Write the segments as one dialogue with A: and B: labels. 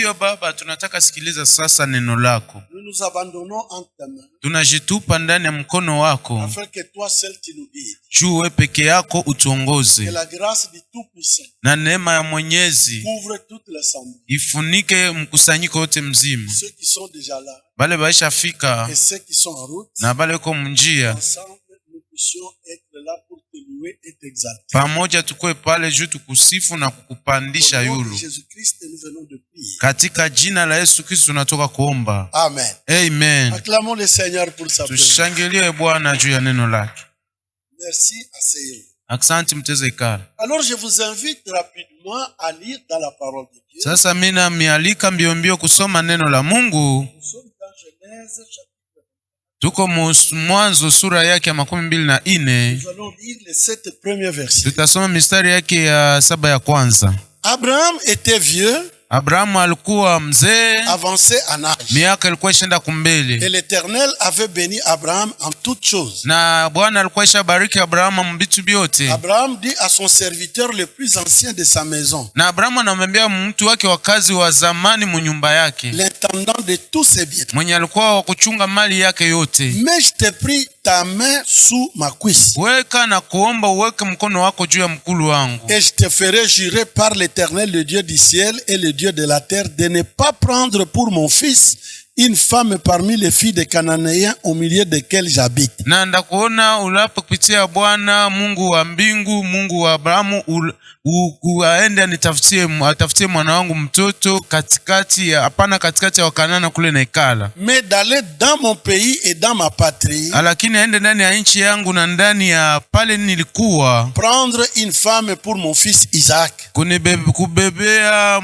A: Ndiyo Baba, tunataka sikiliza sasa neno lako.
B: Nous nous abandonnons en ta main.
A: Tunajitupa ndani ya mkono wako.
B: Afin que toi seul tu nous guides.
A: Juu peke yako
B: Que
A: utuongoze.
B: la grâce du Tout-Puissant
A: Na neema ya Mwenyezi
B: couvre toute l'assemblée.
A: ifunike mkusanyiko wote mzima.
B: Ceux qui sont déjà là
A: Bale baisha fika
B: et ceux qui sont en route.
A: na bale ko munjia.
B: Ensemble, nous puissions être là pour te louer et t'exalter.
A: Pamoja tukue pale juu tukusifu na kukupandisha
B: Au nom de
A: yulu.
B: Jésus-Christ, nous venons de prier.
A: Katika jina la Yesu Kristo tunatoka kuomba.
B: Amen.
A: Amen.
B: Acclamons le Seigneur pour sa parole.
A: Tushangilie Bwana juu ya neno lake.
B: Merci, asseyez-vous.
A: Asante mteze ikara.
B: Alors je vous invite rapidement à lire dans la parole de Dieu.
A: Sasa mina mialika mbio kusoma neno la Mungu.
B: Nous sommes dans Genèse chapitre.
A: Tuko Mwanzo sura yake ya 24.
B: Nous allons lire les 7 premiers versets.
A: Tutasoma mistari yake ya 7 ya kwanza.
B: Abraham était vieux,
A: Abrahamu alikuwa mzee,
B: avancé en âge.
A: miaka ilikuwa ishenda
B: Et
A: kumbele.
B: l'Éternel avait béni Abraham en toutes choses.
A: Na Bwana alikuwa ishabariki Abrahamu mbitu byote.
B: Abraham dit à son serviteur le plus ancien de sa maison,
A: Na Abrahamu anamwambia mtu wake wa kazi wa zamani munyumba yake,
B: l'intendant de tous ses biens.
A: mwenye alikuwa wa kuchunga mali yake yote.
B: Mais je t'ai pris ta main sous ma cuisse.
A: Weka na kuomba uweke mkono wako juu ya mkulu wangu.
B: Et je te ferai jurer par l'Éternel, le Dieu du ciel et le Dieu de la terre, de ne pas prendre pour mon fils une femme parmi les filles des Cananéens au milieu desquelles j'habite.
A: Na ndakuona ulapo kupitia Bwana Mungu wa mbingu, Mungu wa Abrahamu, aende atafutie mwana wangu mtoto katikati ya Wakanana kule na ikala.
B: Mais d'aller dans mon pays et dans ma patrie,
A: Lakini aende ndani ya nchi yangu na ndani ya pale nilikuwa,
B: prendre une femme pour mon fils Isaac.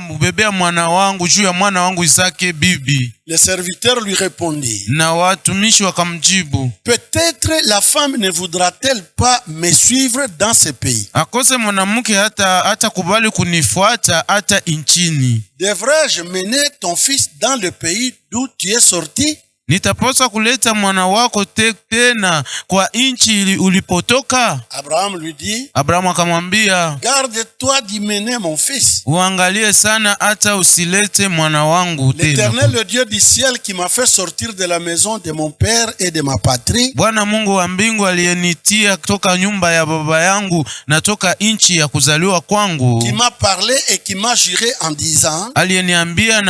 A: kubebea mwana wangu juu ya mwana wangu Isaki bibi.
B: Le serviteur lui répondit,
A: Na watumishi wakamjibu,
B: peut-être la femme ne voudra-t-elle pas me suivre dans ce pays?
A: akose mwanamke hata kubali kunifuata hata inchini.
B: Devrais-je mener ton fils dans le pays d'où tu es sorti?
A: Nitapaswa kuleta mwana wako tena kwa inchi ulipotoka?
B: Abraham lui dit,
A: Abrahamu akamwambia,
B: garde-toi d'y mener mon fils.
A: uangalie sana hata usilete mwana wangu tena.
B: L'Éternel, le Dieu du ciel, qui m'a fait sortir de la maison de mon père et de ma patrie,
A: Bwana Mungu wa mbingu aliyenitia kutoka nyumba ya baba yangu na toka inchi ya kuzaliwa kwangu,
B: qui m'a parlé et qui m'a juré en disant,
A: aliyeniambia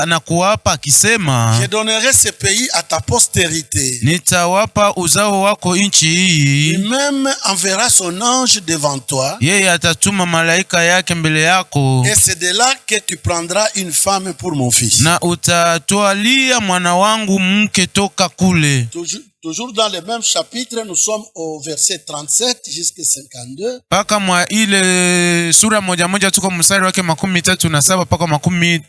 A: na kuapa akisema,
B: je donnerai ce pays à ta postérité.
A: nitawapa uzao wako inchi hii.
B: Lui-même enverra son ange devant toi,
A: Yeye atatuma malaika yake mbele yako,
B: et c'est de là que tu prendras une femme pour mon fils.
A: na utatwalia mwana wangu mke toka kule.
B: Toujours dans le même chapitre, nous sommes au verset 37 jusqu'à 52.
A: Paka mwa ile sura moja tuko mstari wake 37 paka 52.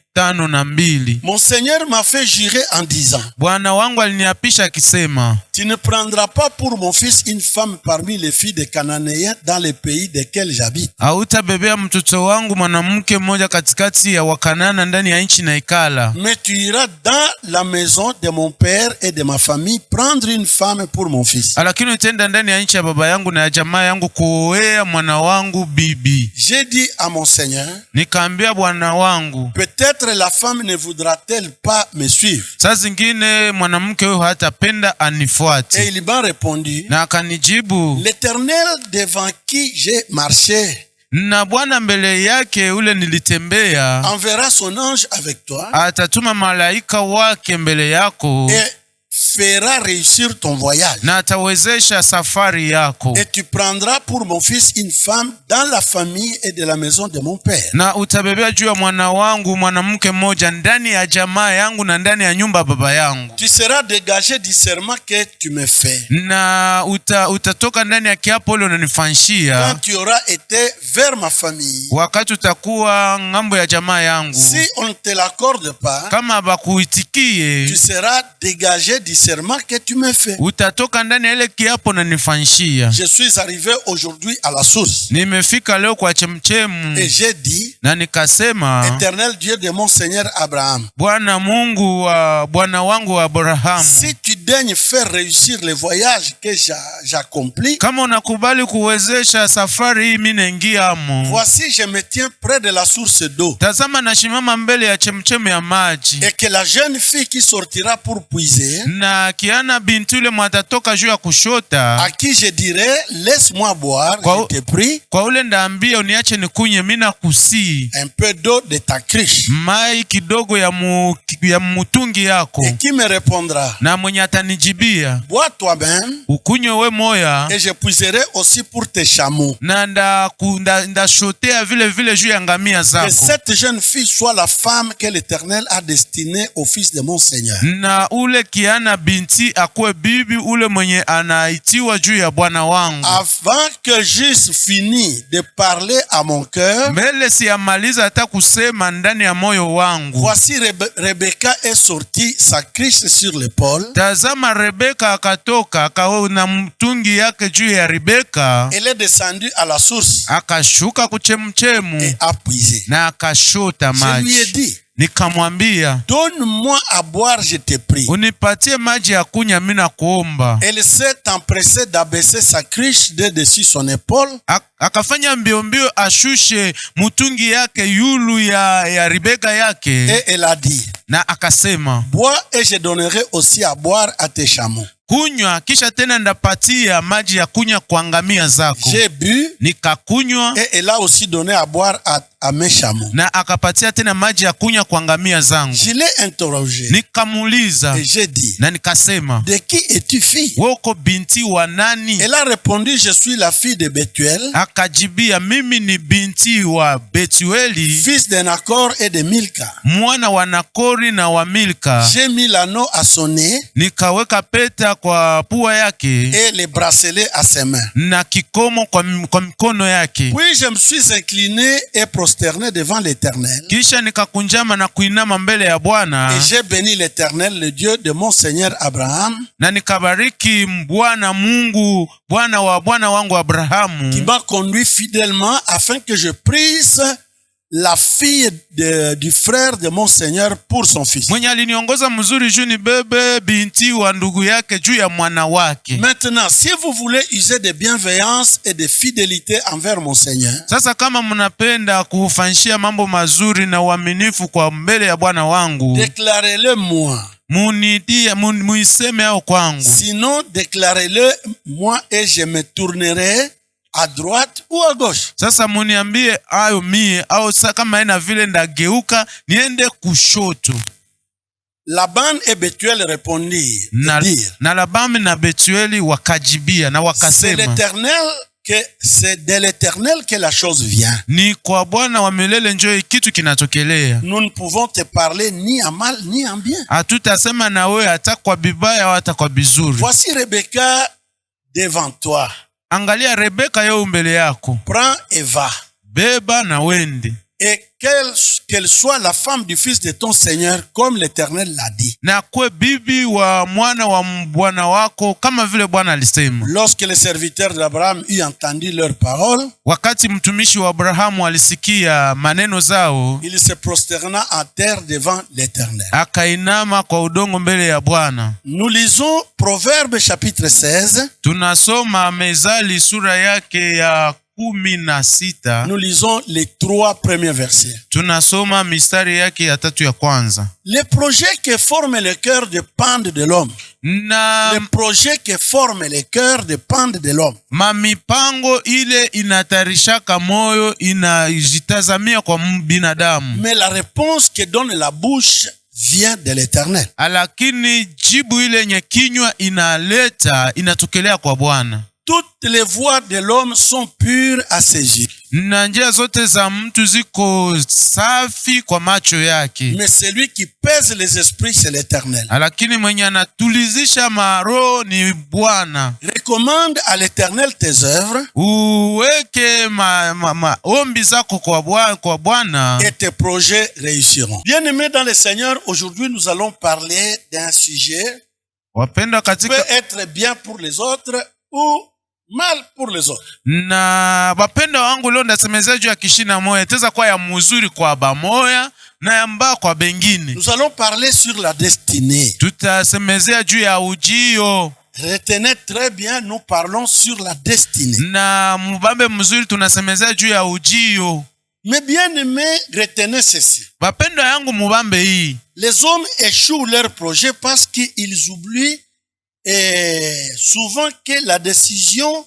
B: Mon Seigneur m'a fait jurer en disant,
A: Bwana wangu aliniapisha akisema,
B: tu ne prendras pas pour mon fils une femme parmi les filles des Cananéens dans les pays desquels j'habite.
A: hautabebea mtoto wangu mwanamke mmoja katikati ya Wakanana ndani ya nchi na ikala.
B: Mais tu iras dans la maison de mon père et de ma famille prendre une femme pour mon fils.
A: Lakini utaenda ndani ya nchi ya baba yangu na ya jamaa yangu kuoea mwana wangu bibi.
B: J'ai dit à mon Seigneur,
A: Nikaambia bwana wangu,
B: peut-être la femme ne voudra-t-elle pas me suivre?
A: saa zingine mwanamke huyo hatapenda
B: Et
A: anifuate.
B: il m'a répondu,
A: Na akanijibu,
B: l'Éternel devant qui j'ai marché
A: na Bwana mbele yake ule nilitembea,
B: enverra son ange avec toi
A: atatuma malaika wake mbele yako,
B: et fera réussir ton voyage.
A: na atawezesha safari yako.
B: Et tu prendras pour mon fils une femme dans la famille et de la maison de mon père.
A: Na utabebea juu ya mwana wangu mwanamke mmoja ndani ya jamaa yangu na ndani ya nyumba baba yangu.
B: Tu seras dégagé du serment que tu me fais.
A: Na utatoka ndani ya kiapo ule unanifanyishia,
B: Quand tu auras été vers ma famille.
A: wakati utakuwa ngambo ya jamaa yangu.
B: Si on ne te l'accorde pas,
A: Kama bakuitikie,
B: tu seras dégagé du serment que tu me fais.
A: utatoka ndani ya ile kiapo unanifanyishia.
B: Je suis arrivé aujourd'hui à la source.
A: Nimefika leo kwa chemchemu,
B: Et j'ai dit,
A: na nikasema,
B: Éternel Dieu de mon Seigneur Abraham,
A: Bwana Mungu wa bwana wangu wa Abrahamu,
B: si tu tu daignes faire réussir le voyage que j'accomplis,
A: kama unakubali kuwezesha safari hii mimi naingiamo,
B: voici je me tiens près de la source d'eau.
A: Tazama nashimama mbele ya chemchemi ya maji.
B: Et que la jeune fille qui sortira pour puiser,
A: Na kiana binti yule mwatatoka juu ya kushota,
B: à qui je dirai laisse-moi boire, je te prie,
A: kwa ule ndaambia uniache nikunye, mimi nakusii
B: un peu d'eau de ta cruche.
A: mai kidogo ya mutungi yako.
B: Et qui me répondra,
A: Na mwenye atanijibia,
B: bois toi-même,
A: ukunywe we moya,
B: et je puiserai aussi pour tes chameaux.
A: na ndashotea vile vile juu ya ngamia
B: Que
A: zako.
B: cette jeune fille soit la femme que l'Éternel a destinée au fils de mon Seigneur.
A: Na ule kiana binti akuwe bibi ule mwenye anaitiwa juu ya bwana wangu.
B: Avant que j'eusse fini de parler à mon cœur,
A: Mbele siyamaliza hata kusema ndani ya moyo wangu,
B: voici Rebecca est sortie, sa cruche sur l'épaule.
A: tazama Rebeka akatoka akaona mtungi yake juu ya Rebeka,
B: Elle est descendue à la source
A: akashuka kuchemchemu
B: et a puisé.
A: na akashota
B: Je lui ai
A: maji.
B: dit,
A: Nikamwambia,
B: donne-moi à boire, je te prie.
A: unipatie maji ya kunywa, mimi nakuomba.
B: Elle s'est empressée d'abaisser sa cruche de dessus son épaule.
A: Akafanya mbio mbio ashushe mtungi yake yulu ya Rebeka yake,
B: Et elle a dit,
A: na akasema,
B: bois et je donnerai aussi à boire à tes chameaux.
A: kunywa kisha tena ndapatia maji ya kunywa kwa ngamia zako.
B: J'ai bu
A: Nikakunywa
B: et elle a aussi donné à boire à mes chameaux.
A: na akapatia tena maji ya kunywa kwa ngamia zangu.
B: Je l'ai interrogé
A: Nikamuuliza
B: et j'ai dit,
A: na nikasema,
B: de qui es-tu fille?
A: wewe uko binti wa nani?
B: Elle a répondu, je suis la fille de Bethuel,
A: Akajibia, mimi ni binti wa Betueli,
B: fils de Nacor et de Milka.
A: mwana wa Nakori na wa Milka.
B: J'ai mis l'anneau à son nez
A: Nikaweka peta kwa pua yake
B: et les bracelets à ses mains.
A: na kikomo kwa mikono yake.
B: Puis je me suis incliné et prosterné devant l'Éternel.
A: Kisha nikakunjama na kuinama mbele ya Bwana,
B: Et j'ai béni l'Éternel, le Dieu de mon Seigneur Abraham,
A: na nikabariki Bwana Mungu, Bwana wa bwana wangu
B: qui
A: Abrahamu,
B: m'a conduit fidèlement afin que je prise la fille du frère de mon Seigneur pour son fils.
A: mwenye aliniongoza mzuri juu ni bebe binti wa ndugu yake juu ya mwana wake.
B: Maintenant, si vous voulez user de bienveillance et de fidélité envers mon Seigneur,
A: Sasa kama mnapenda kufanyishia mambo mazuri na uaminifu kwa mbele ya Bwana wangu,
B: déclarez-le moi.
A: muiseme au kwangu.
B: Sinon, déclarez-le moi et je me tournerai à droite ou à gauche.
A: Sasa muniambie ayo mie, au sasa kama ina vile ndageuka niende kushoto.
B: Laban et Bethuel répondirent,
A: Na Labani na Betueli wakajibia na
B: c'est
A: wakasema,
B: c'est de l'Éternel que la chose vient.
A: ni kwa Bwana wa milele njoo kitu kinatokelea.
B: Nous ne pouvons te parler ni en mal ni en bien.
A: Hatutasema na wewe hata kwa bibaya au hata kwa bizuri.
B: Voici Rebecca devant toi.
A: Angalia Rebeka yeye mbele yako.
B: Prends et va.
A: Beba na wende.
B: Et qu'elle soit la femme du fils de ton Seigneur, comme l'Éternel l'a dit.
A: Na kwe bibi wa mwana wa bwana wako kama vile Bwana alisema.
B: Lorsque les serviteurs d'Abraham eut entendu leurs paroles,
A: Wakati mtumishi wa Abrahamu alisikia maneno zao,
B: il se prosterna en terre devant l'Éternel.
A: akainama kwa udongo mbele ya Bwana.
B: Nous lisons Proverbes chapitre 16.
A: Tunasoma Mezali sura yake ya 16.
B: Nous lisons les 3 premiers versets.
A: Tunasoma mistari yake ya 3 ya kwanza.
B: Les projets que forment le cœur dépendent de l'homme.
A: Na
B: Les projets que forment le cœur dépendent de l'homme.
A: mamipango ile inatarishaka moyo inajitazamia kwa binadamu.
B: Mais la réponse que donne la bouche vient de l'Éternel.
A: Lakini jibu ile yenye kinywa inatokelea kwa Bwana.
B: Toutes les voies de l'homme sont pures à ses yeux.
A: Na njia zote za mtu ziko safi kwa macho yake.
B: Mais celui qui pèse les esprits, c'est l'Éternel.
A: Lakini mwenye anatulizisha maroho ni Bwana.
B: Recommande à l'Éternel tes œuvres.
A: Uweke ombi zako kwa Bwana.
B: Et tes projets réussiront. Bien-aimés dans le Seigneur, aujourd'hui nous allons parler d'un sujet
A: Wapenda
B: qui
A: katika
B: peut être bien pour les autres ou mal pour les autres.
A: Na wapenda wangu leo ndasemezea juu ya kishina moya. Itaweza kuwa ya mzuri kwa bamoya na yamba kwa bengine.
B: Nous allons parler sur la destinée.
A: Tutasemezea juu ya ujio.
B: Retenez très bien, nous parlons sur la destinée.
A: Na mubambe mzuri tunasemezea juu ya ujio.
B: Mais bien aimé, retenez ceci.
A: Bapendo yangu mubambe hii.
B: Les hommes échouent leur projet parce qu'ils oublient souvent que la décision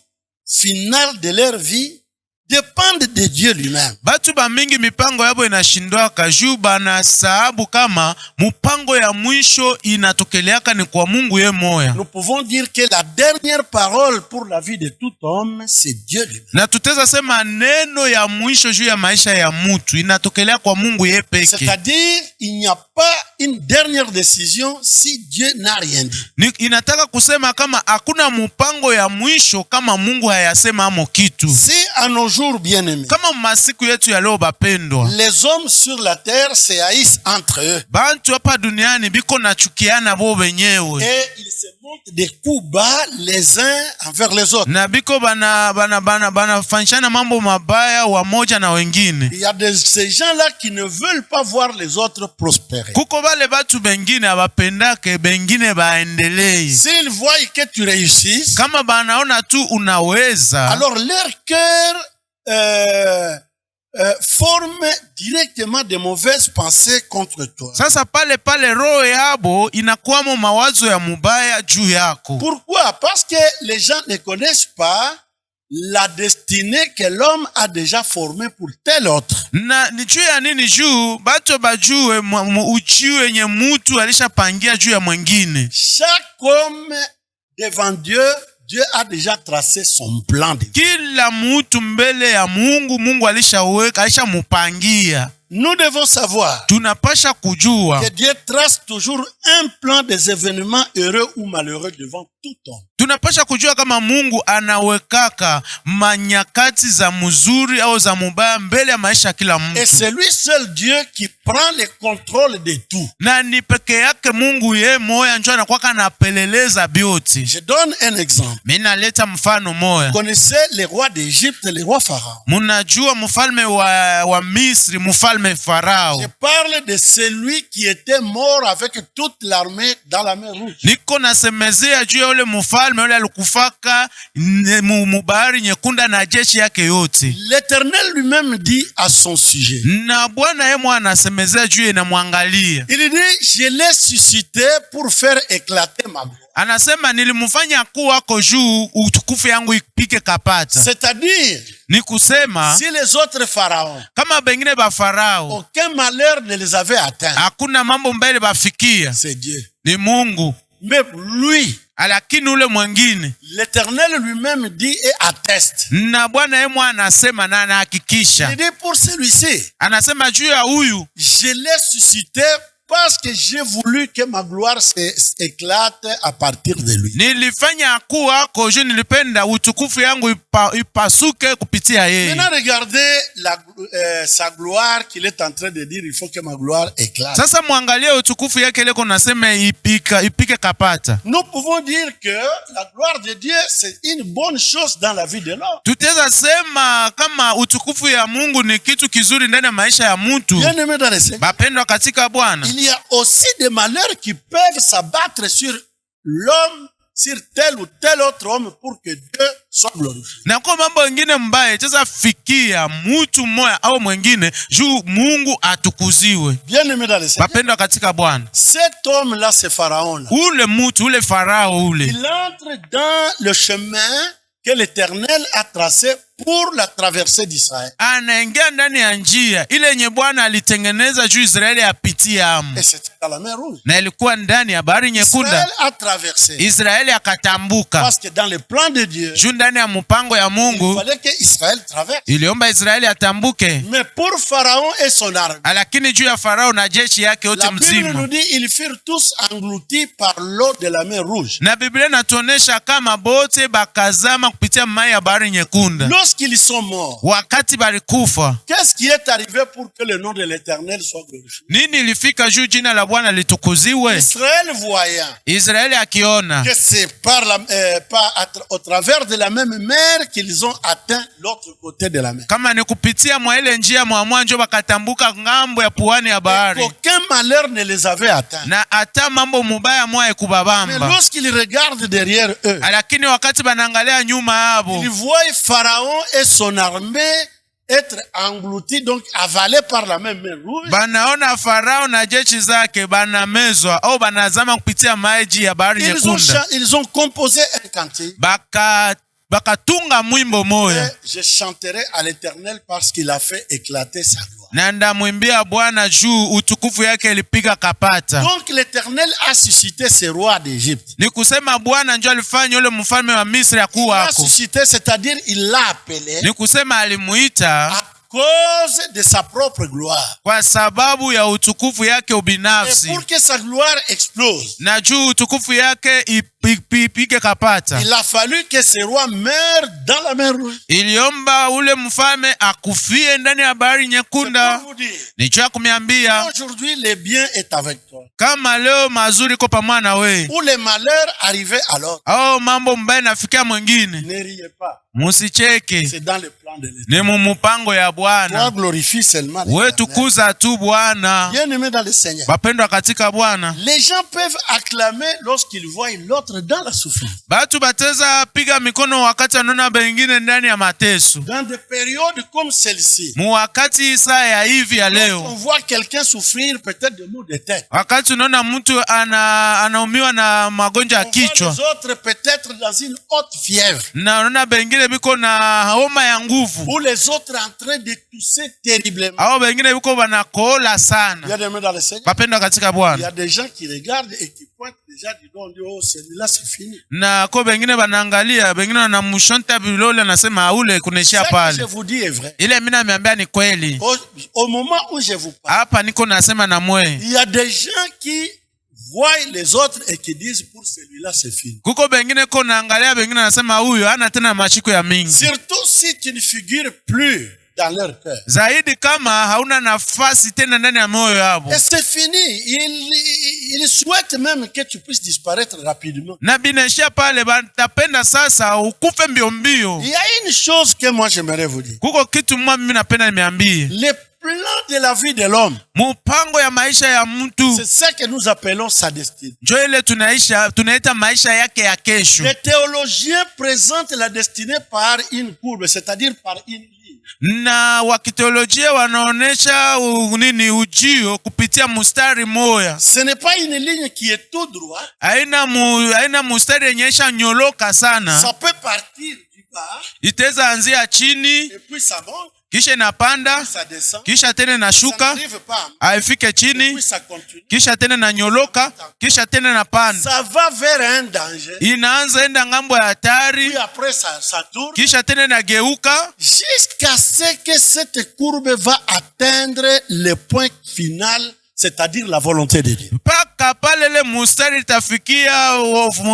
B: finale de leur vie dépend de Dieu lui-même.
A: Batu ba mingi mipango yabo inashindwaka juu bana sababu kama mupango ya mwisho inatokeleaka ni kwa Mungu ye moya.
B: Nous pouvons dire que la dernière parole pour la vie de tout homme, c'est Dieu lui-même.
A: Na tuteza sema neno ya mwisho juu ya maisha ya mutu inatokelea kwa Mungu ye peke.
B: C'est-à-dire, il n'y a pas une dernière décision si Dieu n'a rien dit.
A: Inataka kusema kama hakuna mupango ya mwisho kama Mungu hayasema amo kitu.
B: Si à nos jours bien-aimés,
A: Kama masiku yetu ya leo bapendwa,
B: les hommes sur la terre se haïssent entre eux.
A: bantu hapa duniani biko nachukiana bo wenyewe.
B: Et ils se montent des coups bas les uns envers les autres.
A: Na biko bana fanshana mambo mabaya wamoja na wengine.
B: Il y a ces gens-là qui ne veulent pas voir les autres prospérer.
A: Kuko bale batu bengine abapendake bengine baendelee.
B: S'ils voient que tu réussis,
A: Kama banaona tu unaweza,
B: alors leur cœur forme directement de mauvaises pensées contre toi.
A: sasa pale roho yabo inakuwamo mawazo ya mubaya juu yako.
B: Pourquoi? Parce que les gens ne connaissent pas la destinée que l'homme a déjà formée pour tel autre.
A: Na ni juu ya nini? Juu batu bajue uchiu yenye mutu alishapangia juu ya mwengine.
B: Chaque homme devant Dieu, Dieu a déjà tracé son plan de vie.
A: Kila mutu mbele ya Mungu alishaweka, alishamupangia.
B: Nous devons savoir
A: Tunapasha kujua
B: que Dieu trace toujours un plan des événements heureux ou malheureux devant tout homme.
A: Tunapasha kujua kama Mungu anawekaka manyakati za mzuri au za mubaya mbele ya maisha kila mtu.
B: Et c'est lui seul Dieu qui prend le contrôle de tout.
A: Na ni peke yake Mungu ye moya njoo anakuwa anapeleleza biote.
B: Je donne un exemple.
A: Mimi naleta mfano moya.
B: Vous connaissez les rois d'Égypte, les rois pharaons.
A: Munajua mfalme wa Misri, mfalme Farao.
B: Je parle de celui qui était mort avec toute l'armée dans la mer Rouge.
A: Niko nasemezea juu ya ule mfalme ule alikufaka mubahari nyekunda na jeshi yake yote.
B: L'Éternel lui-même dit à son sujet.
A: Na Bwana yeye mwana anasemezea juu na muangalia.
B: Il dit, je l'ai suscité pour faire éclater ma gloire.
A: Anasema nilimfanya kuwa ko juu utukufu yangu ipike kapata.
B: C'est-à-dire,
A: Ni kusema
B: si les autres pharaons,
A: kama bengine ba Farao
B: aucun malheur ne les avait atteints,
A: hakuna mambo mbele bafikia,
B: c'est Dieu.
A: ni Mungu.
B: Mais lui,
A: Lakini ule mwingine,
B: l'Éternel lui-même dit et atteste.
A: na Bwana yeye mwana anasema na anahakikisha.
B: Il dit pour celui-ci,
A: Anasema juu ya huyu
B: je l'ai suscité parce que j'ai voulu que ma gloire s'éclate à partir de lui.
A: nilifanya kuwa ko juu nilipenda utukufu yangu ipasuke kupitia yeye.
B: Maintenant regardez sa gloire qu'il est en train de dire, il faut que ma gloire éclate.
A: Sasa muangalie utukufu yake leko nasema ipike kapata.
B: Nous pouvons dire que la gloire de Dieu c'est une bonne chose dans la vie de l'homme.
A: Tutaweza sema kama utukufu ya Mungu ni kitu kizuri ndani ya maisha ya mtu.
B: Bien aimé dans le Seigneur,
A: Bapendwa katika Bwana,
B: il y a aussi des malheurs qui peuvent s'abattre sur l'homme, sur tel ou tel autre homme pour que Dieu soit glorifié.
A: na kwa mambo mengine mbaya itaweza fikia mtu mmoja au mwingine juu Mungu atukuziwe.
B: Bien aimé dans le Seigneur,
A: Bapendwa katika Bwana,
B: cet homme-là, ce pharaon-là,
A: ule Farao ule
B: il entre dans le chemin que l'Éternel a tracé pour la traversée d'Israël.
A: anaingia ndani ya njia ile yenye Bwana alitengeneza juu Israeli apitie amo,
B: Et c'était dans la mer Rouge.
A: na ilikuwa ndani ya bahari nyekunda.
B: Israël a traversé.
A: Israeli akatambuka
B: Parce que dans le plan de Dieu,
A: juu ndani ya mpango ya
B: il
A: Mungu
B: fallait que Israël traverse.
A: iliomba Israeli atambuke.
B: Mais pour Pharaon et son armée,
A: Lakini juu ya Farao na jeshi yake yote
B: la Bible nous
A: mzima,
B: dit ils furent tous engloutis par l'eau de la mer Rouge.
A: na Biblia inatuonesha kama bote bakazama kupitia maji ya bahari nyekunda.
B: L'eau lorsqu'ils sont morts,
A: wakati balikufa,
B: qu'est-ce qui est arrivé pour que le nom de l'Éternel soit glorifié?
A: nini ilifika juu jina la Bwana litukuziwe?
B: Israël voyant
A: Israeli akiona
B: que c'est au travers de la même mer qu'ils ont atteint l'autre côté de la mer.
A: kama ni kupitia mwa ile njia mwa mwanjo bakatambuka ngambo ya puani ya bahari,
B: Aucun malheur ne les avait atteints.
A: na hata mambo mubaya mwa
B: Mais
A: ekubabamba.
B: lorsqu'ils regardent derrière eux,
A: Lakini wakati banaangalia nyuma yabo,
B: ils voient Pharaon et son armée être engloutis, donc avalés par la même mer rouge.
A: banaona Farao na jeshi zake banamezwa au banazama kupitia maji ya bahari nyekunda.
B: Ils ont composé un cantique.
A: Bakatunga mwimbo moya,
B: Je chanterai à l'Éternel parce qu'il a fait éclater sa gloire.
A: na ndamwimbia Bwana juu utukufu yake ilipiga kapata.
B: Donc l'Éternel a suscité ce roi d'Égypte.
A: Ni kusema Bwana ndio alifanya yule mfalme wa Misri
B: Il
A: akuwa
B: l'a
A: ako.
B: suscité, c'est-à-dire il l'a appelé
A: Ni kusema alimuita
B: à cause de sa propre gloire.
A: kwa sababu ya utukufu yake
B: Et
A: ubinafsi,
B: pour que sa gloire explose,
A: na juu utukufu yake ipige kapata,
B: il a fallu que ce roi meure dans la mer rouge.
A: iliomba ule mfalme akufie ndani ya bahari
B: C'est
A: nyekunda.
B: pour vous dire,
A: Nicho kumiambia
B: aujourd'hui le bien est avec toi.
A: kama leo mazuri ko pamoja na we,
B: Ou les malheurs arrivaient alors,
A: au mambo mbaya nafikia mwingine,
B: ne riez pas.
A: musicheke,
B: C'est dans le plan de l'Éternel.
A: ni mumupango ya
B: Toi
A: Bwana.
B: glorifie seulement
A: We
B: l'Éternel.
A: tukuza tu Bwana.
B: Bien-aimés dans le Seigneur.
A: Bapendwa katika Bwana,
B: Les gens peuvent acclamer lorsqu'ils voient l'autre dans la souffrance.
A: batu bateza piga mikono wakati wanaona bengine ndani ya mateso.
B: Dans des périodes comme celle-ci,
A: Mu wakati saa ya hivi ya
B: on
A: leo,
B: voit quelqu'un souffrir peut-être de maux de tête.
A: wakati unaona mtu anaumiwa na magonjwa ya
B: On voit
A: kichwa,
B: les autres peut-être dans une haute fièvre.
A: na unaona bengine biko na homa ya nguvu,
B: Ou les autres en train de tousser terriblement.
A: au bengine biko banakohola
B: Il y a
A: sana.
B: des mains dans le Seigneur.
A: Bapendwa katika
B: Il y
A: Bwana,
B: a des gens qui regardent et qui pointent déjà du doigt, on dit, oh, celui-là c'est fini.
A: na ko bengine banaangalia, bengine wanamushonta bilole, nasema ule kunaishia
B: Ce que je
A: pale.
B: vous dis est vrai.
A: Ile mimi naambia ni kweli.
B: Au moment où je vous parle,
A: Hapa niko nasema na mwe,
B: il y a des gens qui voient les autres et qui disent, pour celui-là c'est fini.
A: kuko bengine ko naangalia, bengine nasema huyu hana tena mashiko ya mingi.
B: Surtout si tu ne figures plus dans leur cœur.
A: Zaidi kama hauna nafasi tena ndani ya moyo yabo,
B: Et c'est fini. Ils souhaitent même que tu puisses disparaître rapidement.
A: na binaishia pale, batapenda sasa ukufe mbio mbio.
B: Il y a une chose que moi j'aimerais vous dire.
A: Kuko kitu mwa mimi napenda nimeambie,
B: Le plan de la vie de l'homme,
A: mupango ya maisha ya mtu
B: c'est ce que nous appelons sa destinée.
A: njo ile tunaita maisha yake ya kesho.
B: Les théologiens présentent la destinée par une courbe, c'est-à-dire par une ligne.
A: Na wakiteolojia wanaonesha nini ujio kupitia mustari moya,
B: Ce n'est pas une ligne qui est tout droit.
A: haina mustari yenye isha nyoloka sana.
B: Ça peut partir du bas
A: Iteza anzia chini,
B: et puis ça monte,
A: kisha inapanda,
B: ça descend.
A: kisha tena
B: Ça
A: inashuka,
B: n'arrive pas.
A: haifike
B: Et
A: chini,
B: puis ça continue.
A: kisha tena inanyoloka, kisha tena inapanda,
B: Ça va vers un danger.
A: inaanza enda ngambo ya hatari,
B: Puis après ça tourne.
A: kisha tena inageuka
B: Jusqu'à ce que cette courbe va atteindre le point final, c'est-à-dire la volonté de Dieu.
A: mpaka pale ile mustari itafikia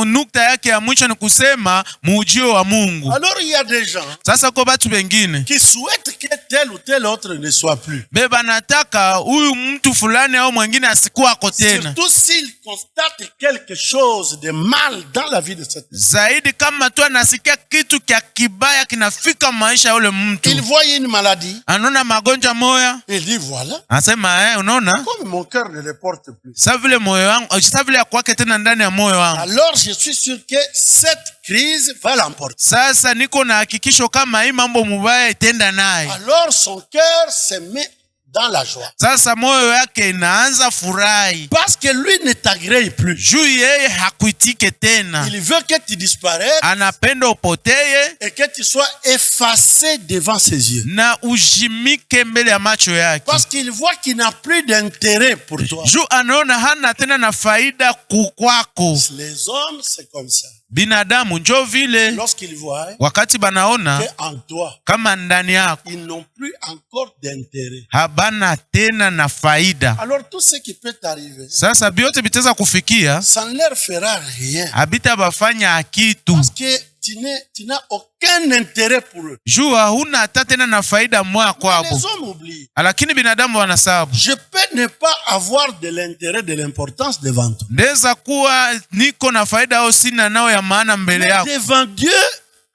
A: nukta yake ya mwisho, ni kusema muujio wa Mungu.
B: Alors il y a des gens
A: Sasa kwa batu bengine
B: qui souhaitent que tel ou tel autre ne soit plus.
A: beba nataka huyu mtu fulani au mwingine asikuwako tena,
B: Surtout s'ils constatent quelque chose de mal dans la vie de cette personne.
A: zaidi kama tu anasikia kitu kya kibaya kinafika maisha ya ule
B: Il
A: mtu,
B: voit une maladie,
A: anaona magonjwa moya,
B: il dit voilà,
A: anasema unaona,
B: comme mon cœur ne le porte plus.
A: sasa vile moyo wangu, sasa vile kwake tena ndani ya moyo wangu.
B: Alors je suis sûr que cette crise va l'emporter.
A: Sasa niko na hakikisho kama hii mambo mubaya itenda naye.
B: Alors son cœur se met dans la joie.
A: Sasa moyo yake inaanza furahi,
B: Parce que lui ne t'agrée plus.
A: juu yeye hakuitike tena,
B: Il veut que tu disparaisses
A: anapenda upoteye
B: et que tu sois effacé devant ses yeux.
A: na ujimike mbele ya macho yake,
B: Parce qu'il voit qu'il n'a plus d'intérêt pour toi.
A: juu anaona hana tena na faida kukwako.
B: Les hommes, c'est comme ça.
A: Binadamu njo vile,
B: Lorsqu'ils voient
A: wakati banaona
B: qu'en toi,
A: kama ndani yako
B: ils n'ont plus encore d'intérêt.
A: habana tena na faida.
B: Alors tout ce qui peut arriver,
A: Sasa biote biteza kufikia,
B: ça ne leur fera rien.
A: habita bafanya kitu.
B: Parce que tu n'as aucun intérêt pour eux.
A: Jua huna hata tena na faida moja kwabo.
B: Les hommes oublient.
A: Lakini binadamu wanasabu.
B: Je peux ne pas avoir de l'intérêt, de l'importance devant toi.
A: Ndeza kuwa niko na faida au sina nao ya maana mbele yako.
B: Mais devant Dieu,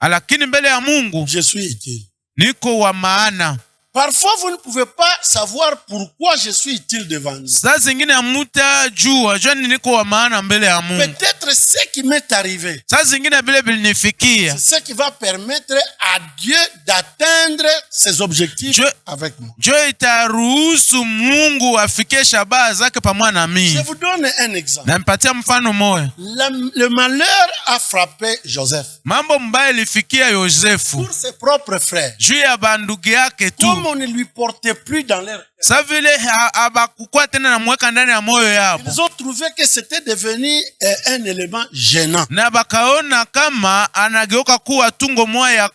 A: Lakini mbele ya Mungu
B: je suis utile.
A: niko wa maana.
B: Parfois, vous ne pouvez pas savoir pourquoi je suis utile devant Dieu.
A: Saa zingine amuta jua niko wa maana mbele ya Mungu.
B: Peut-être ce qui m'est arrivé,
A: Saa zingine bile bilinifikia,
B: c'est ce qui va permettre à Dieu d'atteindre ses objectifs avec moi.
A: jo itaruhusu Mungu afikie shabaha zake pamoja na
B: Je
A: mimi.
B: vous donne un exemple.
A: Nampatia mfano moja.
B: Le malheur a frappé Joseph
A: Mambo mbaya ilifikia Yosefu
B: pour ses propres frères.
A: juu ya bandugu yake tu.
B: Comme on ne lui portait plus dans leur cœur.
A: Sa vile abakukuwa tena na mweka ndani ya moyo yabo.
B: Ils ont trouvé que c'était devenu un élément gênant.
A: Na bakaona kama anageuka kuwa tungo moja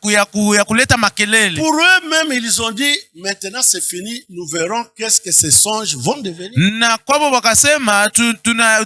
A: ya kuleta makelele.
B: Pour eux-mêmes, ils ont dit, maintenant c'est fini, nous verrons qu'est-ce que ces songes vont devenir.
A: Na kwabo bakasema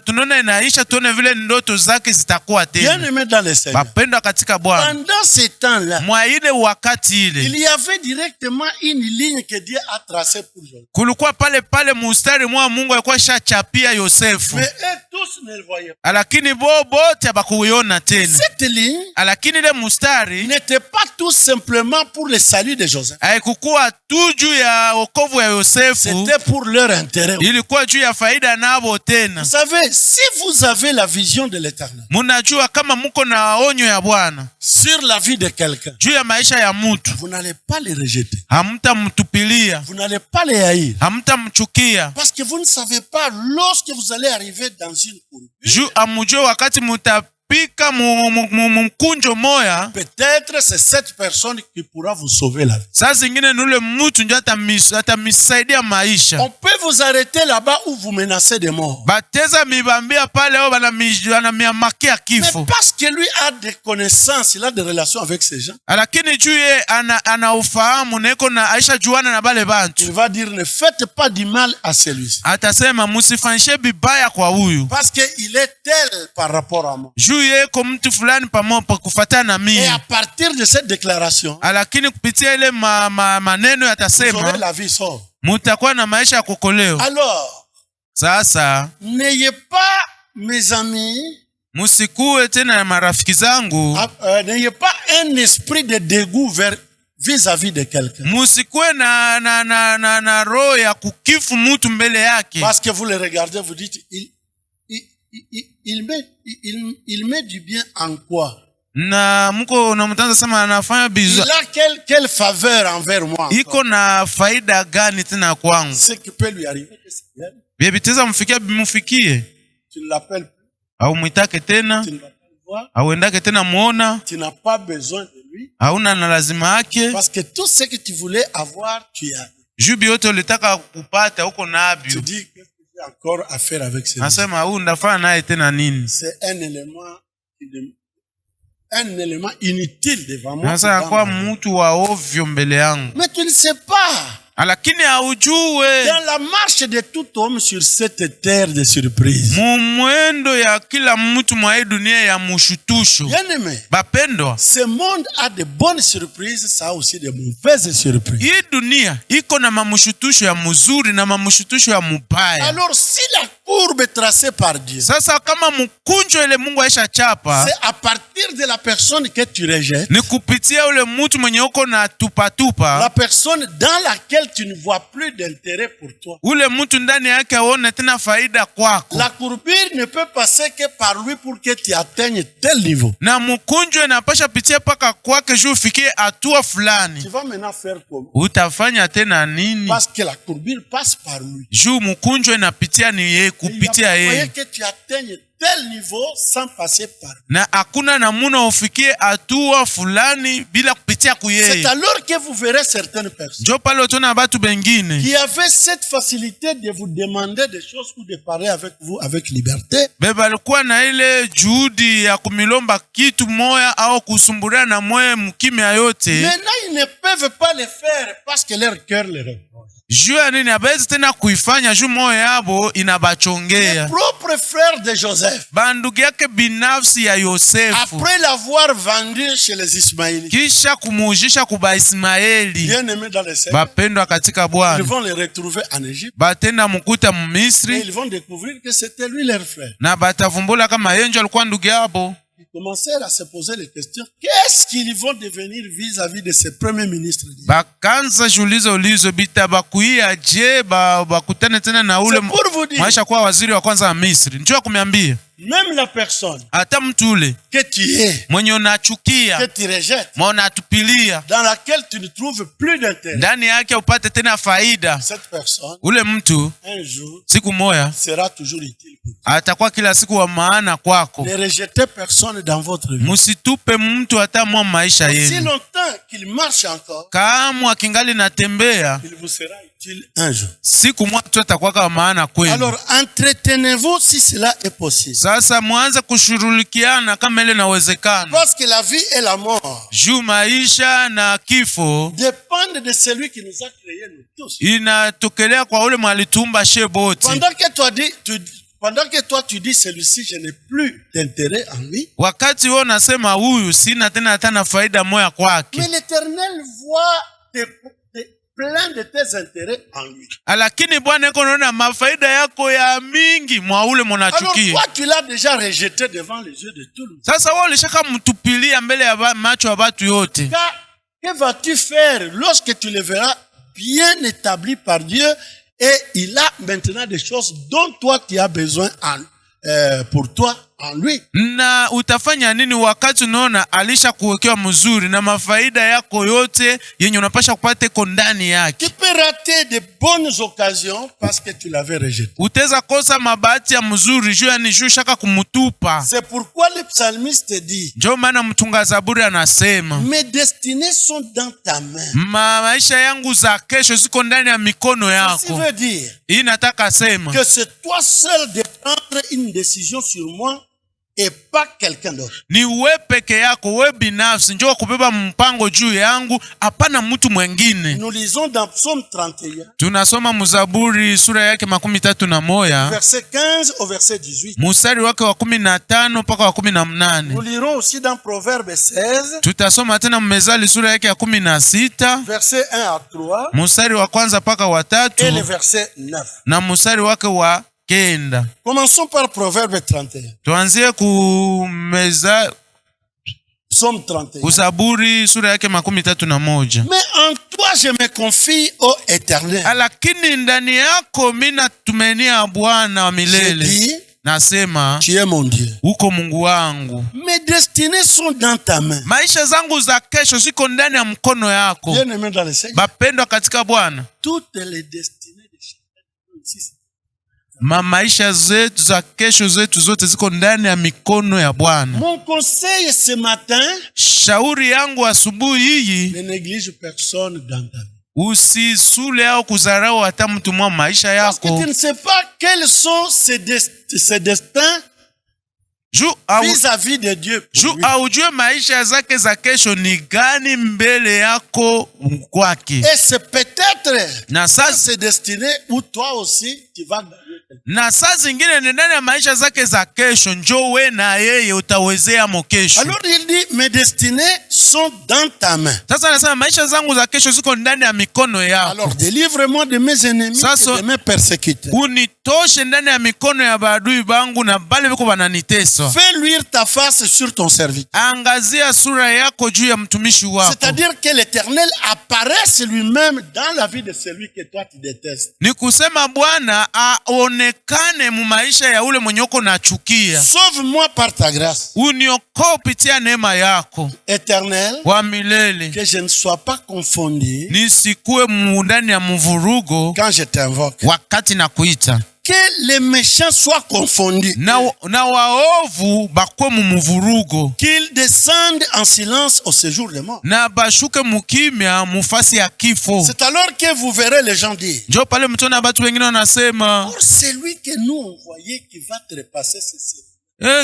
A: tunaona inaisha, tuone vile ndoto zake zitakuwa
B: Bien
A: tena.
B: aimé dans le Seigneur.
A: Bapendwa katika Bwana.
B: Pendant ces temps-là,
A: Mwa ile wakati ile,
B: il y avait directement une ligne que Dieu a tracée pour Joseph.
A: kulikuwa pale mustari mwa Mungu alikuwa shachapia Yosefu.
B: Mais eux tous ne le voyaient pas.
A: Lakini bote abakuiona tena.
B: Cette ligne
A: Lakini ile mustari
B: n'était pas tout simplement pour le salut de Joseph.
A: haikukuwa tu juu ya wokovu ya Yosefu,
B: C'était pour leur intérêt.
A: ilikuwa juu ya faida nabo tena.
B: Vous savez, si vous avez la vision de l'Éternel
A: Munajua kama muko na onyo ya Bwana
B: sur la vie de quelqu'un,
A: juu ya maisha ya mtu,
B: vous n'allez pas les rejeter.
A: hamtamtupilia,
B: Vous n'allez pas les haïr.
A: hamtamchukia,
B: Parce que vous ne savez pas lorsque vous allez arriver dans une courbure.
A: juu amujue wakati mutapika mkunjo moya,
B: Peut-être c'est cette personne qui pourra vous sauver la vie.
A: saa zingine nule mtu ndio atamisaidia maisha.
B: On peut vous arrêter là-bas où vous menacez de mort.
A: Bateza mibambia pale au banamiamakia
B: Mais
A: kifo.
B: parce que lui a des connaissances, il a des relations avec ces gens,
A: Lakini juu ye ana ufahamu neko na aisha juana na bale
B: il
A: bantu,
B: va dire ne faites pas du mal à celui-ci.
A: atasema musifanyishe bibaya kwa huyu,
B: Parce qu'il est tel par rapport à moi.
A: juu yeko mtu fulani pamoja kufatana na
B: Et
A: mimi.
B: à partir de cette déclaration,
A: Lakini kupitia ile maneno
B: vous aurez
A: yatasema
B: la vie sauve.
A: mutakuwa na maisha ya kukolewa.
B: Alors,
A: Sasa
B: n'ayez pas, mes amis,
A: musikuwe tena na marafiki zangu,
B: n'ayez pas un esprit de dégoût vis-à-vis de quelqu'un.
A: musikuwe na roho ya kukifu mtu mbele yake.
B: Parce que vous le regardez, vous dites, il met du bien en quoi?
A: Na mko unamtanza sema anafanya
B: Il
A: bizu,
B: a quelle faveur envers moi?
A: iko na faida gani tena kwangu?
B: Ce qui peut lui arriver, c'est bien.
A: Bibiteza mfikie,
B: Tu ne l'appelles plus,
A: au mwitake tena,
B: tu ne vas pas le voir,
A: au endake tena muona,
B: tu n'as pas besoin de lui.
A: hauna na lazima yake.
B: Parce que tout ce que tu voulais avoir, tu as.
A: Jubi yote ulitaka kupata huko
B: Tu
A: nabyo.
B: dis, qu'est-ce que j'ai encore à faire avec ce
A: Nasema huyu ndafanya naye tena nini?
B: C'est un élément inutile devant moi.
A: Sasa kwa mtu wa ovyo mbele yangu.
B: Mais tu ne sais pas.
A: Lakini haujue
B: Dans la marche de tout homme sur cette terre de surprise.
A: mwendo ya kila mtu mwa hii dunia ya mushutusho.
B: Bien-aimé,
A: Bapendwa,
B: ce monde a de bonnes surprises, ça a aussi de mauvaises surprises.
A: hii dunia iko na mamushutusho ya mzuri na mamushutusho ya mubaya.
B: Alors si la courbe tracée par Dieu,
A: Sasa kama mkunjo ile Mungu aisha chapa,
B: c'est à partir de la personne que tu rejettes,
A: ni kupitia ule mtu mwenye uko na tupatupa,
B: la personne dans laquelle tu ne vois plus d'intérêt pour toi.
A: ule mtu ndani yake aone tena faida kwako.
B: La courbure ne peut passer que par lui pour que tu atteignes tel niveau.
A: Na mkunjo inapasha pitia paka kwake juu ufikie hatua fulani.
B: Tu vas maintenant faire comment?
A: Utafanya tena nini?
B: Parce que la courbure passe par lui.
A: Juu mkunjo inapitia ni yeye, kupitia
B: Il y a
A: yeye.
B: que tu atteignes tel niveau sans passer par lui.
A: Na hakuna namuna ufikie hatua fulani bila kupitia
B: C'est
A: kuyeye.
B: alors que vous verrez certaines personnes
A: Njo pale utona batu bengine
B: qui avaient cette facilité de vous demander des choses ou de parler avec vous avec liberté.
A: beba alikuwa na ile juhudi ya kumilomba kitu moya au kusumbulia na moya mkimya yote.
B: Maintenant, ils ne peuvent pas le faire parce que leur cœur les reproche.
A: juu ya nini abezi tena kuifanya juu moyo yabo
B: Les
A: inabachongea.
B: propres frères de Joseph,
A: Bandugu yake binafsi ya Yosefu
B: après l'avoir vendu chez les Ismaélites,
A: kisha kumuujisha kuba Ismaeli,
B: bien aimés dans le Seigneur,
A: bapendwa katika
B: ils
A: Bwana,
B: vont les retrouver en Égypte
A: batenda mukuta
B: et
A: Mumisri
B: ils vont découvrir que c'était lui leur frère.
A: na batavumbula kama yenjo alikuwa ndugu yabo.
B: Ils commencèrent à se poser les questions. Qu'est-ce qu'ils vont devenir vis-à-vis de ces premiers ministres?
A: Bakanza julizo ulizo bitabakuia je bakutane tena na ule
B: C'est pour vous dire,
A: maisha kuwa waziri wa kwanza wa Misri. Njoo kumiambia
B: même la personne
A: hata mtu ule
B: que tu es,
A: mwenye
B: que
A: unachukia
B: tu rejettes,
A: mwenye unatupilia
B: dans laquelle tu ne trouves plus d'intérêt,
A: ndani yake upate tena faida,
B: cette personne,
A: ule mtu
B: un jour,
A: siku moja
B: sera toujours utile pour toi.
A: atakuwa kila siku wa maana kwako.
B: Ne rejetez personne dans votre vie.
A: Musitupe mtu hata mwa maisha
B: Si
A: yenu.
B: longtemps qu'il marche encore,
A: Kama akingali natembea,
B: il vous sera utile un jour.
A: siku moja tu atakuwa wa maana kwenu.
B: Alors, entretenez-vous si cela est possible.
A: Sasa mwanze kushughulikiana kama ile inawezekana.
B: Parce que la vie et la mort
A: Juu maisha na kifo
B: dépendent de celui qui nous a créés, nous tous.
A: inatokelea kwa ule mwalitumba sheboti.
B: Pendant que toi tu dis celui-ci, je n'ai plus d'intérêt en lui.
A: Wakati wewe unasema huyu sina tena hata na faida moya kwake,
B: Mais l'Éternel voit plein de tes intérêts en lui.
A: lakini Bwana yuko anaona mafaida yako ya mingi mwa ule
B: Alors
A: mnachukia.
B: toi tu l'as déjà rejeté devant les yeux de tout le monde.
A: Sasa wewe ulishaka mtupilia mbele ya macho ya watu yote.
B: Car que vas-tu faire lorsque tu le verras bien établi par Dieu et il a maintenant des choses dont toi tu as besoin pour toi en lui?
A: Na utafanya nini wakati unaona alisha kuwekewa mzuri na mafaida yako yote yenye unapasha kupata iko ndani yake?
B: Tu peux rater de bonnes occasions parce que tu l'avais rejeté.
A: Utaweza kosa mabahati ya mzuri juu ya nishu shaka kumutupa.
B: C'est pourquoi le psalmiste dit,
A: Ndio maana mtunga Zaburi anasema,
B: mes destinées sont dans ta main.
A: maisha yangu za kesho ziko ndani ya mikono
B: Ceci
A: yako.
B: veut dire
A: Hii nataka sema
B: que c'est toi seul de prendre une décision sur moi et pas quelqu'un d'autre.
A: ni we peke yako, we binafsi njoo kubeba mpango juu yangu, hapana mtu mwengine.
B: Nous lisons dans Psaume 31,
A: Tunasoma Mzaburi sura yake 31
B: verset 15 au verset 18.
A: mstari wake wa 15 mpaka wa
B: Nous
A: 18.
B: lirons aussi dans Proverbe 16,
A: Tutasoma tena Mezali sura yake ya 16
B: verset 1 à 3
A: mstari wa kwanza mpaka wa
B: et le
A: 3
B: verset 9.
A: na mstari wake wa 9.
B: Commençons par Proverbe 31.
A: Tuanzie
B: Psaume 31.
A: Kuzaburi sura yake 31.
B: Mais en toi je me confie, ô Éternel.
A: Lakini ndani yako mimi natumainia Bwana wa
B: Je
A: milele.
B: dis,
A: Nasema
B: tu es mon Dieu.
A: uko Mungu wangu.
B: Mes destinées sont dans ta main.
A: Maisha zangu za kesho ziko ndani ya mkono yako.
B: Bien aimé dans le Seigneur.
A: Bapendwa katika Bwana,
B: Toutes les destinées de chacun ici.
A: maisha zetu za kesho zetu zote ziko ndani ya mikono ya Bwana.
B: Mon conseil ce matin,
A: Shauri yangu asubuhi hii,
B: ne néglige personne dans ta vie.
A: usisule au kudharau hata mtu mwa maisha
B: Parce que
A: yako.
B: tu ne sais pas quels sont ses destins vis-à-vis de Dieu pour lui.
A: Aujue maisha zake za kesho ni gani mbele yako kwake.
B: Et c'est peut-être
A: Na
B: ça
A: sasa
B: ses destinées où toi aussi tu vas gagner quelque chose.
A: na saa zingine ni ndani ya maisha zake za kesho njoo we na yeye utawezea mokesho.
B: Alors il dit, mes destinées sont dans ta main.
A: Sasa anasema maisha zangu za kesho ziko ndani ya mikono yako.
B: Alors délivre-moi de mes ennemis et de mes persécuteurs.
A: Unitoshe ndani ya mikono ya maadui bangu na bale biko bananitesa.
B: Fais luire ta face sur ton serviteur.
A: Angazia sura yako juu ya mtumishi wako.
B: C'est-à-dire que l'Éternel apparaisse lui-même dans la vie de celui que toi tu détestes.
A: Ni kusema Bwana aonekane mu maisha ya ule mwenye uko nachukia.
B: Sauve-moi par ta grâce.
A: Uniokoe kupitia neema yako
B: Éternel,
A: wa milele.
B: que je ne sois pas confondu
A: Nisikue ndani ya mvurugo
B: quand je t'invoque.
A: wakati na kuita.
B: Que les méchants soient confondus.
A: Na waovu bakwe mu mvurugo.
B: Qu'ils descendent en silence au séjour des morts.
A: Na bashuke mukimya mufasi ya kifo.
B: C'est alors que vous verrez les gens dire,
A: Njo pale mtona batu wengine wanasema,
B: pour celui que nous on voyait qui va trépasser ceci.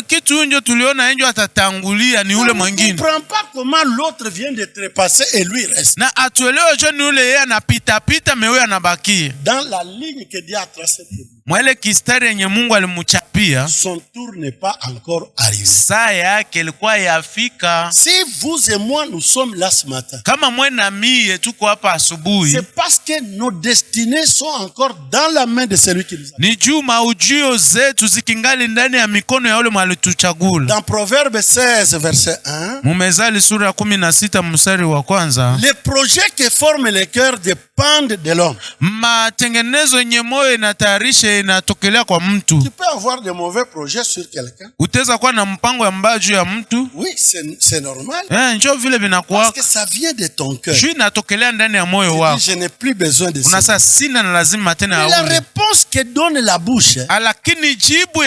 A: Kitu njo tuliona njo atatangulia ni ule mwingine.
B: On ne comprend pas comment l'autre vient de trépasser et lui reste.
A: Na atuelewe jo ni ule yeye anapita me wewe anabakia.
B: Dans la ligne que Dieu a tracée pour lui.
A: Mwele kistari yenye Mungu alimuchapia.
B: Son tour n'est pas encore arrivé.
A: Saa yake ilikuwa yafika.
B: Si vous et moi nous sommes là ce matin.
A: Kama mwe na mie tuko hapa asubuhi.
B: C'est parce que nos destinées sont encore dans la main de celui qui nous a.
A: Ni juu maujio zetu zikingali ndani ya mikono ya ule mwalituchagula.
B: Dans Proverbe 16 verset 1.
A: Mumezali sura 16 mstari wa kwanza.
B: Les projets que forment le cœur dépendent de l'homme.
A: Matengenezo yenye moyo inatayarisha inatokelea kwa mtu.
B: Tu peux avoir de mauvais projets sur quelqu'un.
A: Utaweza kuwa na mpango mbaya juu ya mtu.
B: Oui, c'est normal.
A: Njoo vile vinakuwa.
B: Parce que ça vient de ton cœur.
A: Juu inatokelea ndani ya moyo wako.
B: Je n'ai plus besoin de ça.
A: Unasa sina na lazima tena
B: la réponse que donne la bouche.
A: Lakini jibu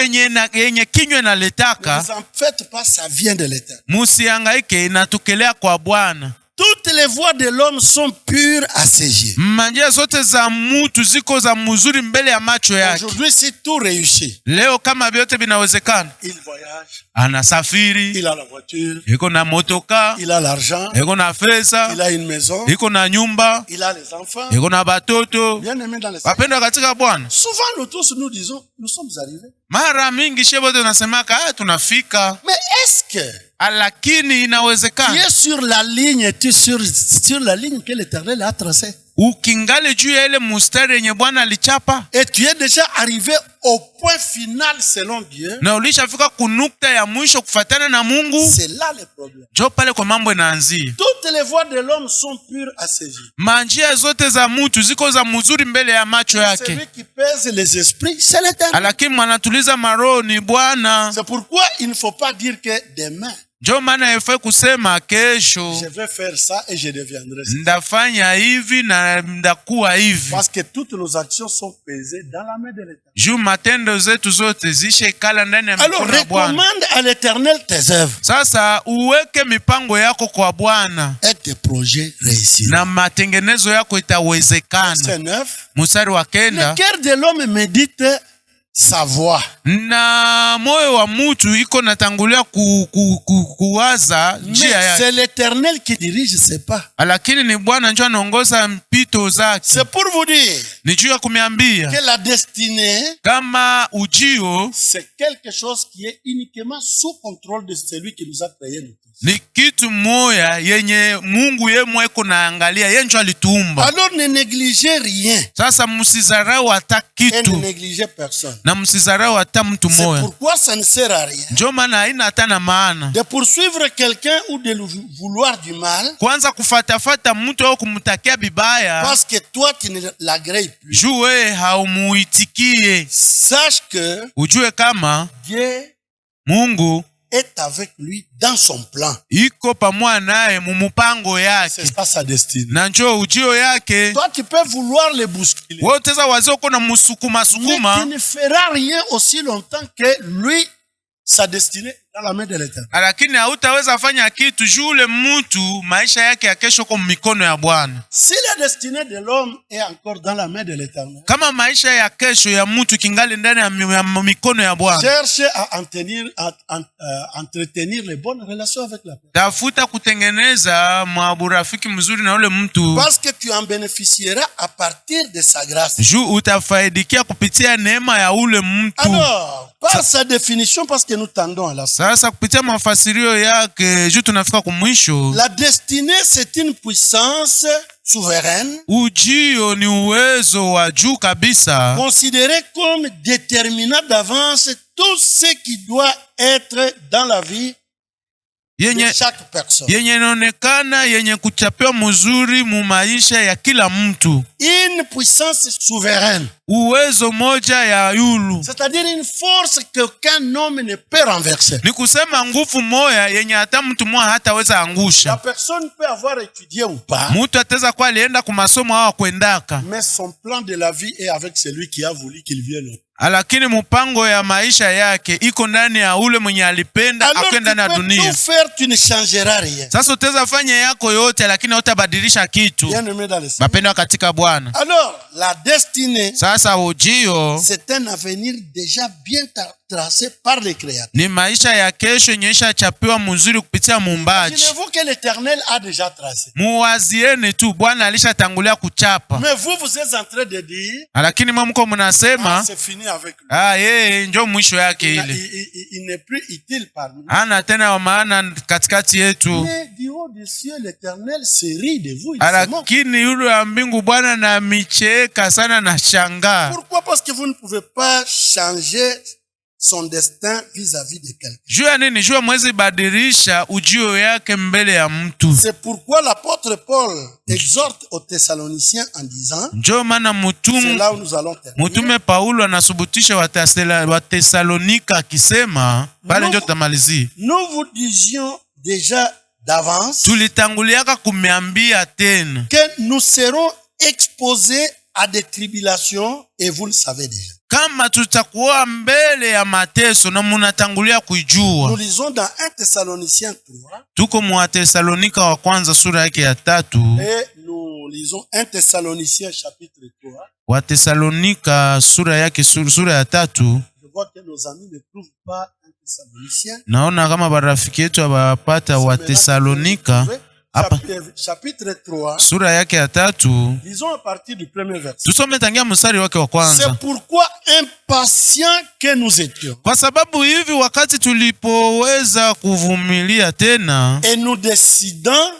A: yenye kinywa inaletaka.
B: Ne vous en faites pas, ça vient de l'Éternel.
A: Musihangaike, inatokelea kwa Bwana.
B: Toutes les voies de l'homme sont pures à ses yeux.
A: Manjia zote za mtu ziko za mzuri mbele ya macho yake.
B: Aujourd'hui si tout réussit.
A: Leo kama vyote vinawezekana.
B: Il voyage.
A: Anasafiri.
B: Il a la voiture.
A: Iko na motoka.
B: Il a l'argent.
A: Iko na pesa.
B: Il a une maison.
A: Iko na nyumba.
B: Il a les enfants.
A: Iko na batoto.
B: Bien aimé dans les
A: wapendwa katika Bwana.
B: Souvent nous tous nous disons nous sommes arrivés.
A: Mara mingi shebo tunasemaka tunafika.
B: Mais est-ce que
A: lakini inawezekana.
B: Tu es sur la ligne, tu es sur la ligne que l'Éternel a tracée.
A: Ukingale juu ya ile mustari yenye Bwana alichapa.
B: Et tu es déjà arrivé au point final selon Dieu.
A: Na ulishafika kunukta ya mwisho kufatana na Mungu.
B: C'est là le problème.
A: Jo pale kwa mambo inaanzia.
B: Toutes les voies de l'homme sont pures à ses yeux.
A: Manjia zote za mtu ziko za mzuri mbele ya macho yake.
B: Celui qui pèse les esprits, c'est l'Éternel.
A: Lakini mwanatuliza maroho ni Bwana.
B: C'est pourquoi il ne faut pas dire que demain
A: ndio maana yafai kusema kesho
B: je vais faire ça et je deviendrai ça.
A: Ndafanya hivi na ndakuwa hivi.
B: Parce que toutes nos actions sont pesées dans la main de l'Éternel.
A: Juu matendo zetu zote zishekala ndani ya mikono ya Bwana.
B: Alors recommande à l'Éternel tes œuvres.
A: Sasa uweke mipango yako kwa Bwana.
B: Et tes projets réussiront.
A: Na matengenezo yako itawezekana.
B: C'est 9.
A: Mstari wa 9.
B: Le cœur de l'homme médite sa voix.
A: Na moyo wa mtu iko natangulia kuwaza njia yake.
B: C'est l'Éternel qui dirige ses pas.
A: Lakini ni Bwana ndiye anaongoza mpito zake.
B: C'est pour vous dire
A: ni juu ya kumiambia
B: que la destinée
A: kama ujio
B: c'est quelque chose qui est uniquement sous contrôle de celui qui nous a créé nous.
A: Ni kitu moya yenye Mungu yeye mweko naangalia, yeye ndiye alituumba.
B: Alors ne négligez rien.
A: Sasa msizarau hata kitu.
B: Et ne négligez personne.
A: Na msizarau hata mtu moya.
B: C'est pourquoi ça ne sert à rien.
A: Ndio maana haina hata na maana.
B: De poursuivre quelqu'un ou de vouloir du mal.
A: Kwanza kufatafata mtu au kumtakia bibaya.
B: Parce que toi tu ne l'agrées plus.
A: Jue haumuitikie.
B: Sache que
A: ujue kama
B: Dieu
A: Mungu
B: est avec lui dans son plan.
A: Iko pamoja naye mumupango yake.
B: C'est ça sa destinée.
A: Na njoo ujio yake.
B: Toi tu peux vouloir le bousculer.
A: Wewe utaweza wazio kuna musukuma.
B: Mais tu ne feras rien aussi longtemps que lui sa destinée dans la main de l'Éternel.
A: Lakini hautaweza fanya kitu jule mtu maisha yake ya kesho kwa mikono ya Bwana.
B: Si la destinée de l'homme est encore dans la main de l'Éternel.
A: Kama maisha ya kesho ya mtu kingali ndani ya mikono ya Bwana.
B: Cherche à entretenir les bonnes relations avec la personne.
A: Tafuta kutengeneza maburafiki mzuri na ule mtu.
B: Parce que tu en bénéficieras à partir de sa grâce.
A: Juu utafaidikia kupitia neema ya ule mtu.
B: Alors, par sa définition, parce que nous tendons à la fin.
A: Sasa kupitia mafasirio yake juu tunafika kumwisho.
B: La destinée c'est une puissance souveraine.
A: Ujio ni uwezo wa juu kabisa.
B: Considéré comme déterminant d'avance tout ce qui doit être dans la vie de chaque personne.
A: Yenye inaonekana yenye kuchapewa mzuri mu maisha ya kila mtu.
B: Une puissance souveraine.
A: Uwezo moja ya yulu.
B: C'est-à-dire une force qu'aucun homme ne peut renverser.
A: Ni kusema nguvu moya yenye hata mtu mmoja hataweza angusha.
B: La personne peut avoir étudié ou pas.
A: Mtu ataweza kwa alienda kwa masomo au kwendaka.
B: Mais son plan de la vie est avec celui qui a voulu qu'il vienne.
A: Lakini mpango ya maisha yake iko ndani ya ule mwenye alipenda akwenda na dunia.
B: Alors tu peux tout faire, tu ne changeras rien.
A: Sasa utaweza fanya yako yote lakini hutabadilisha kitu. Mapendo katika Bwana.
B: Alors la destinée.
A: Sasa ujio
B: c'est un avenir déjà bien tracé par le Créateur.
A: Ni maisha ya kesho yenye ishachapiwa mzuri kupitia muumbaji.
B: Imaginez-vous que l'Éternel a déjà tracé.
A: Muwazieni tu Bwana alishatangulia kuchapa.
B: Mais vous êtes en train de dire,
A: Lakini mko mnasema
B: c'est fini avec lui.
A: yeye ndio mwisho yake ile.
B: Il n'est plus utile parmi nous.
A: Hana tena wa maana katikati yetu.
B: Mais du haut des cieux, l'Éternel se rit de vous.
A: Lakini yule wa mbingu Bwana na micheka sana na shangaa.
B: Pourquoi? Parce que vous ne pouvez pas changer son destin vis-à-vis de quelqu'un.
A: Jua nini? Jua mwezi badilisha ujio yake mbele ya mtu.
B: C'est pourquoi l'apôtre Paul exhorte aux Thessaloniciens en disant,
A: Ndio maana
B: c'est là où nous allons terminer.
A: mtume Paulo anasubutisha wa Tesalonika akisema, pale ndio tutamalizia.
B: Nous vous disions déjà d'avance
A: Tulitanguliaka kumeambia tena
B: que nous serons exposés à des tribulations, et vous le savez déjà.
A: kama tutakuwa mbele ya mateso na munatangulia kuijua.
B: Nous lisons dans 1 Thessaloniciens 3.
A: Tuko mwa Tesalonika wa kwanza sura yake ya 3.
B: Et nous lisons 1 Thessaloniciens chapitre 3.
A: Wa Tesalonika sura yake sura ya 3.
B: Je vois que nos amis ne trouvent pas 1 Thessaloniciens.
A: Naona kama barafiki yetu abapata wa Tesalonika hapa
B: chapitre 3.
A: Sura yake ya 3.
B: Lisons à partir du premier verset.
A: Tusome tangia mstari wake wa kwanza.
B: C'est pourquoi impatients que nous étions.
A: Kwa sababu hivi wakati tulipoweza kuvumilia tena
B: et nous décidons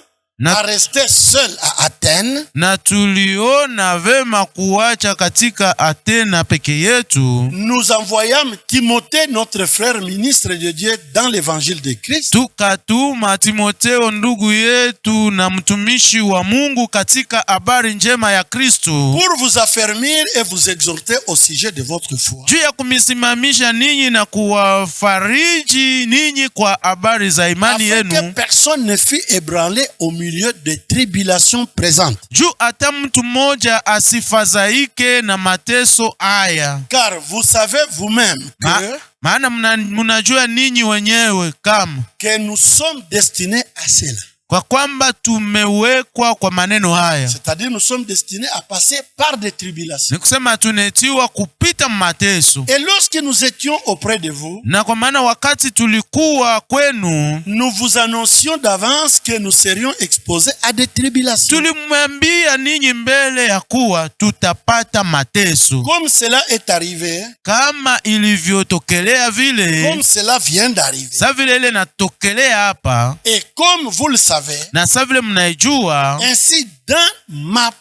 B: à rester seuls à Athènes,
A: na tuliona vema kuacha katika Athena peke yetu,
B: nous envoyâmes Timothée, notre frère ministre de Dieu, dans l'évangile de Christ,
A: tukatuma Timotheo ndugu yetu na mtumishi wa Mungu katika habari njema ya Kristo,
B: pour vous affermir et vous exhorter au sujet de votre foi,
A: juu ya kumisimamisha ninyi na kuwafariji ninyi kwa habari za imani yenu,
B: afin que personne ne fût ébranlé au milieu des tribulations présentes.
A: Juu hata mtu mmoja asifadhaike na mateso haya.
B: Car vous savez vous-même que
A: maana mnajua ninyi wenyewe kama
B: que nous sommes destinés à cela.
A: Kwa kwamba tumewekwa kwa maneno haya.
B: C'est-à-dire nous sommes destinés à passer par des tribulations.
A: Ni kusema tunetiwa kupita mateso.
B: Et lorsque nous étions auprès de vous,
A: na kwa maana wakati tulikuwa kwenu,
B: nous vous annoncions d'avance que nous serions exposés à des tribulations.
A: Tulimwambia ninyi mbele ya kuwa tutapata mateso.
B: Comme cela est arrivé,
A: kama ilivyotokelea vile,
B: comme cela vient d'arriver.
A: Sa vile ile natokelea hapa.
B: Et comme vous le savez,
A: na sa vile mnaijua,
B: ainsi dans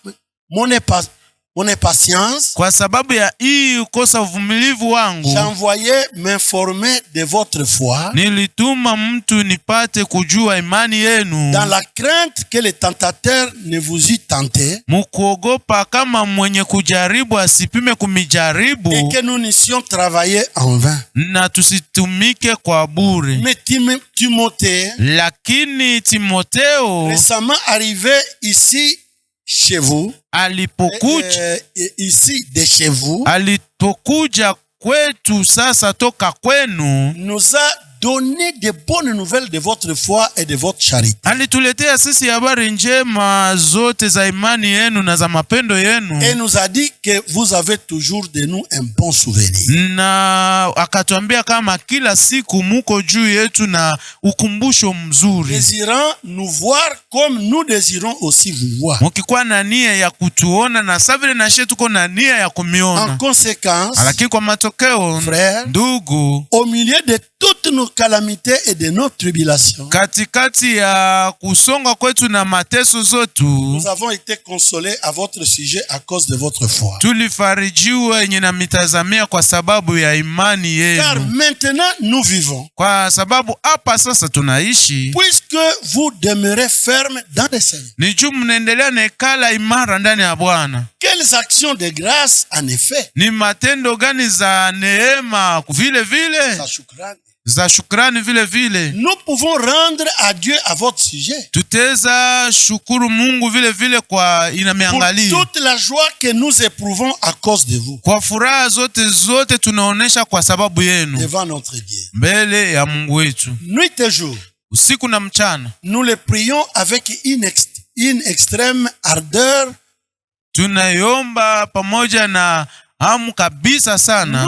B: mon impatience,
A: kwa sababu ya hii ukosa uvumilivu wangu,
B: j'envoyais m'informer de votre foi,
A: nilituma mtu nipate kujua imani yenu,
B: dans la crainte que le tentateur ne vous eût tenté,
A: mukuogopa kama mwenye kujaribu asipime kumijaribu,
B: et que nous n'eussions travaillé en vain.
A: na tusitumike kwa bure.
B: Mais Timothée,
A: lakini Timotheo,
B: récemment arrivé ici chez vous,
A: alipokuja
B: ici de chez vous,
A: alipokuja kwetu sasa toka kwenu,
B: nous a donné de bonnes nouvelles de votre foi et de votre charité.
A: Alituletea sisi habari njema zote za imani yenu na za mapendo yenu.
B: Et nous a dit que vous avez toujours de nous un bon souvenir.
A: Na akatuambia kama kila siku muko juu yetu na ukumbusho mzuri.
B: Désirant nous voir comme nous désirons aussi vous voir.
A: Mukikuwa na nia ya kutuona na savile na shetu tuko na nia ya kumiona.
B: En conséquence,
A: lakini kwa matokeo,
B: frère,
A: ndugu,
B: au milieu de toutes nos calamités et de nos tribulations,
A: katikati ya kusonga kwetu na mateso zote,
B: nous avons été consolés à votre sujet à cause de votre foi.
A: Tulifarijiwa yenye na mitazamia kwa sababu ya imani yenu.
B: Car maintenant nous vivons,
A: kwa sababu hapa sasa tunaishi,
B: puisque vous demeurez ferme dans le Seigneur.
A: Ni juu mnaendelea nekala imara ndani ya Bwana.
B: Quelles actions de grâce en effet?
A: Ni matendo gani za neema vile vile? Za shukrani vile vile.
B: Nous pouvons rendre à Dieu à votre sujet.
A: Tuteza shukuru Mungu vile vile kwa inameangalia.
B: Pour toute la joie que nous éprouvons à cause de vous.
A: Kwa furaha zote tunaonesha kwa sababu yenu.
B: Devant notre Dieu.
A: Mbele ya Mungu wetu.
B: Nuit et jour.
A: Usiku na mchana.
B: Nous le prions avec une extrême ardeur.
A: Tunayomba pamoja na hamu kabisa sana.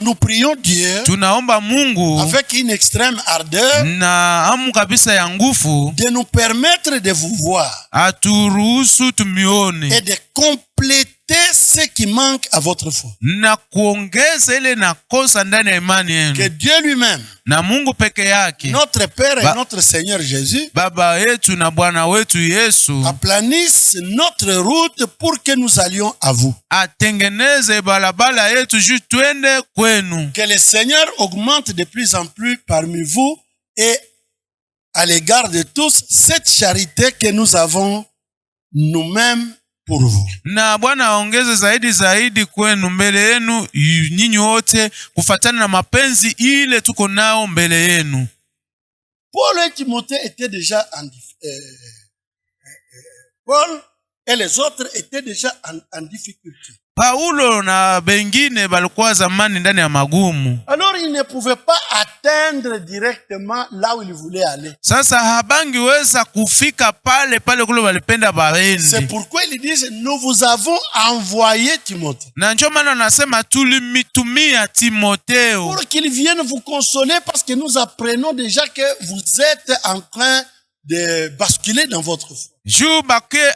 B: Nous prions Dieu
A: Tunaomba Mungu
B: avec une extrême ardeur
A: na hamu kabisa ya nguvu
B: de nous permettre de vous voir
A: aturuhusu tumione
B: et de compléter ce qui manque à votre foi.
A: na kuongeza ile nakosa ndani ya imani yenu.
B: Que Dieu lui-même,
A: Na Mungu peke yake,
B: notre Père et notre Seigneur Jésus,
A: Baba yetu na Bwana wetu Yesu,
B: aplanisse notre route pour que nous allions à vous.
A: atengeneze balabala yetu juu twende kwenu.
B: Que le Seigneur augmente de plus en plus parmi vous et à l'égard de tous cette charité que nous avons nous-mêmes pour vous.
A: Na Bwana aongeze zaidi kwenu mbele yenu nyinyi wote kufatana na mapenzi ile tuko nao mbele yenu.
B: Paul et Timothée étaient déjà Paul et les autres étaient déjà en difficulté.
A: Paulo na bengine balikuwa zamani ndani ya magumu.
B: Alors ils ne pouvaient pas atteindre directement là où ils voulaient aller.
A: Sasa habangiweza kufika pale kule walipenda baende.
B: C'est pourquoi ils disent nous vous avons envoyé Timothée.
A: Na ndio maana nasema tulimitumia Timotheo
B: pour qu'il vienne vous consoler parce que nous apprenons déjà que vous êtes en train de basculer dans votre foi.
A: Juu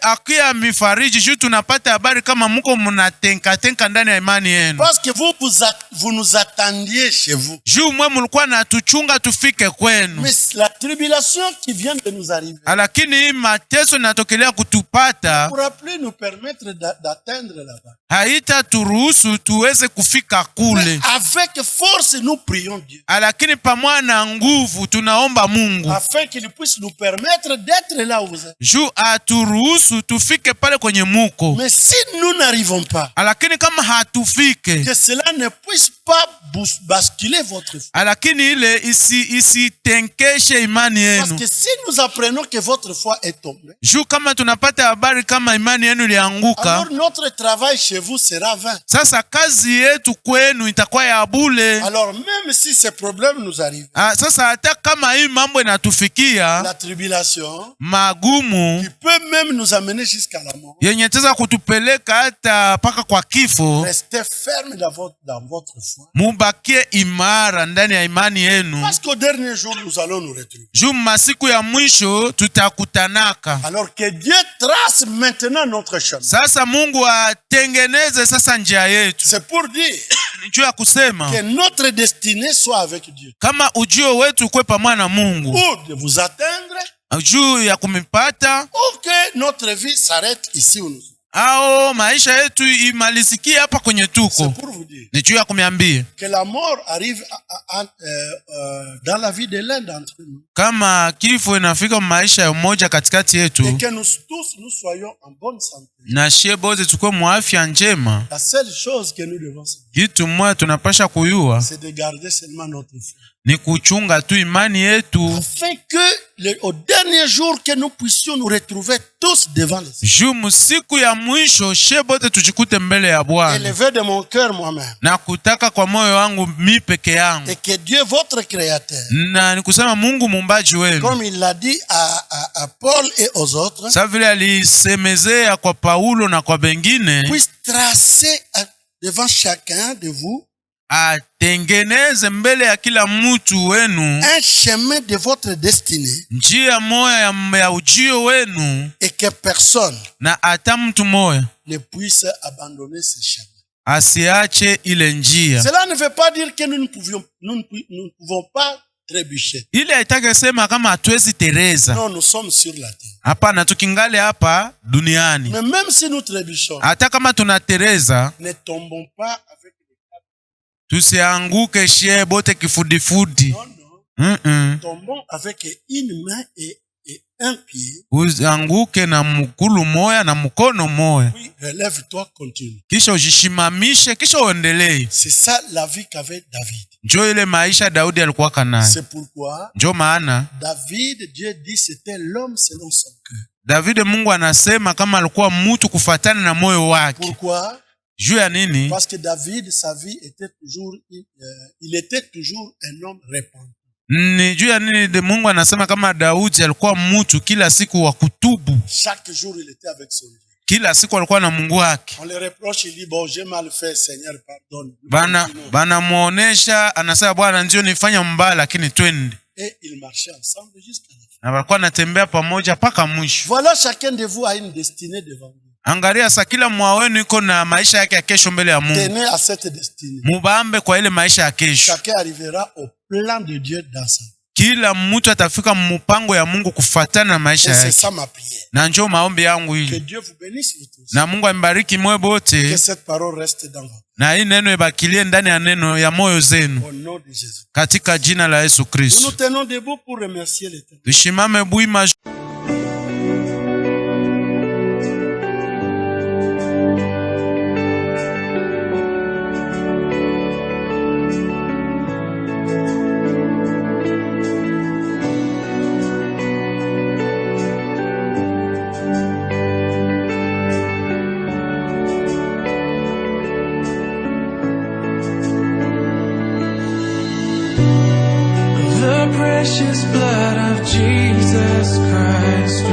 A: akia mifariji juu tunapata habari kama mko mnatenka ndani ya imani yenu.
B: Parce que vous nous attendiez chez vous.
A: Juu mwe mlikuwa natuchunga tufike kwenu.
B: Mais la tribulation qui vient de nous arriver,
A: lakini mateso inatokelea kutupata,
B: ne pourra plus nous permettre d'atteindre là-bas.
A: haita turuhusu tuweze kufika kule.
B: Mais avec force nous prions Dieu.
A: Lakini pamoja na nguvu tunaomba Mungu
B: afin qu'il puisse nous permettre d'être là où vous êtes.
A: Juu aturuhusu tufike pale kwenye muko.
B: Mais si nous n'arrivons pas,
A: lakini kama hatufike,
B: que cela ne puisse pas basculer votre foi.
A: lakini ile isitenkeshe imani yenu.
B: Parce que si nous apprenons que votre foi est tombée,
A: Juu kama tunapata habari kama imani yenu ilianguka,
B: alors notre travail chez vous sera vain.
A: sasa kazi yetu kwenu itakuwa ya bure.
B: Alors même si ces problèmes nous arrivent,
A: sasa hata kama hii mambo inatufikia,
B: la tribulation
A: magumu
B: qui peut même nous amener jusqu'à la mort,
A: yenye teza kutupeleka hata paka kwa kifo,
B: restez ferme dans votre foi.
A: Mubakie imara ndani ya imani yenu.
B: Parce qu'au dernier jour nous allons nous retrouver.
A: Juu masiku ya mwisho tutakutanaka.
B: Alors que Dieu trace maintenant notre chemin.
A: Sasa Mungu atengeneze sasa njia yetu.
B: C'est pour dire
A: Juu ya kusema
B: que notre destinée soit avec Dieu.
A: kama ujio wetu kwe pamoja na Mungu,
B: Ou de vous atteindre,
A: juu ya kumipata,
B: ou que notre vie s'arrête ici où nous sommes.
A: au maisha yetu imalizikie hapa kwenye tuko.
B: C'est pour vous dire
A: Ni juu ya kumiambia
B: que la mort arrive dans la vie de l'un d'entre nous.
A: kama kifo inafika maisha ya mmoja katikati yetu,
B: Et que nous tous nous soyons en bonne santé.
A: na shie bote tukue muafya njema.
B: La seule chose que nous devons faire,
A: Kitu mmoja tunapasha kuyua
B: c'est de garder seulement notre foi.
A: ni kuchunga tu imani yetu,
B: Afin que au dernier jour que nous puissions nous retrouver tous devant les cieux.
A: juu musiku ya mwisho shie bote tujikute mbele ya Bwana.
B: Élevé de mon cœur moi-même.
A: Na kutaka kwa moyo wangu mi peke yangu,
B: Et que Dieu, votre créateur,
A: na nikusema Mungu muumbaji wenu,
B: comme il l'a dit à Paul et aux autres,
A: sa vile alisemezea kwa Paulo na kwa bengine,
B: puisse tracer devant chacun de vous
A: atengeneze mbele ya kila mtu wenu
B: un chemin de votre destinée,
A: njia moya ya ujio wenu,
B: et que personne
A: na hata mtu moya
B: ne puisse abandonner ce chemin.
A: asiache ile njia.
B: Cela ne veut pas dire que nous ne pouvons pas trébucher.
A: Ile haitaki sema kama hatuwezi tereza.
B: Non, nous sommes sur la terre.
A: Hapana, tukingale hapa duniani.
B: Mais même si nous trébuchons,
A: Hata kama tunatereza,
B: ne tombons pas avec les câbles.
A: tusianguke shie bote kifudifudi.
B: Non, non. Tombons avec une main et un pied.
A: Usianguke na mkulu moya na mkono moya.
B: Oui, relève-toi, continue.
A: Kisha ujishimamishe, kisha uendelee.
B: C'est ça la vie qu'avait David.
A: Njo ile maisha Daudi alikuwa kanayo.
B: C'est pourquoi
A: Njo maana
B: David, Dieu dit, c'était l'homme selon son cœur.
A: David Mungu anasema kama alikuwa mtu kufuatana na moyo wake.
B: Pourquoi?
A: Juu ya nini?
B: Parce que David, sa vie était toujours, il était toujours un homme repentant.
A: Ni juu ya nini Mungu anasema kama Daudi alikuwa mtu kila siku wa kutubu.
B: Chaque jour il était avec son Dieu.
A: Kila siku alikuwa na Mungu wake.
B: On le reproche, il dit bon, j'ai mal fait, Seigneur, pardonne.
A: Bana muonesha, anasema Bwana ndio nifanya mbaya lakini twende.
B: Et ils marchaient ensemble jusqu'à la fin.
A: Na walikuwa natembea pamoja paka mwisho.
B: Voilà, chacun de vous a une destinée devant vous.
A: Angalia sasa, kila mmoja wenu iko na maisha yake ya kesho mbele ya Mungu.
B: Tenez à cette destinée.
A: Mubambe kwa ile maisha ya kesho.
B: Chacun arrivera au plan de Dieu dans sa vie.
A: Kila mtu atafika mpango ya Mungu kufuatana na maisha yake.
B: C'est ça ma prière.
A: Na njoo maombi yangu
B: Que
A: hili.
B: Dieu vous bénisse tous.
A: Na Mungu ambariki moyo bote.
B: Que cette parole reste dans vous.
A: Na hii neno ibakilie ndani ya neno ya moyo zenu.
B: Au nom de Jésus.
A: Katika jina la Yesu
B: Nous
A: Kristo.
B: nous tenons debout pour remercier l'Éternel.
A: Tushimame bwima.
C: The precious blood of Jesus Christ.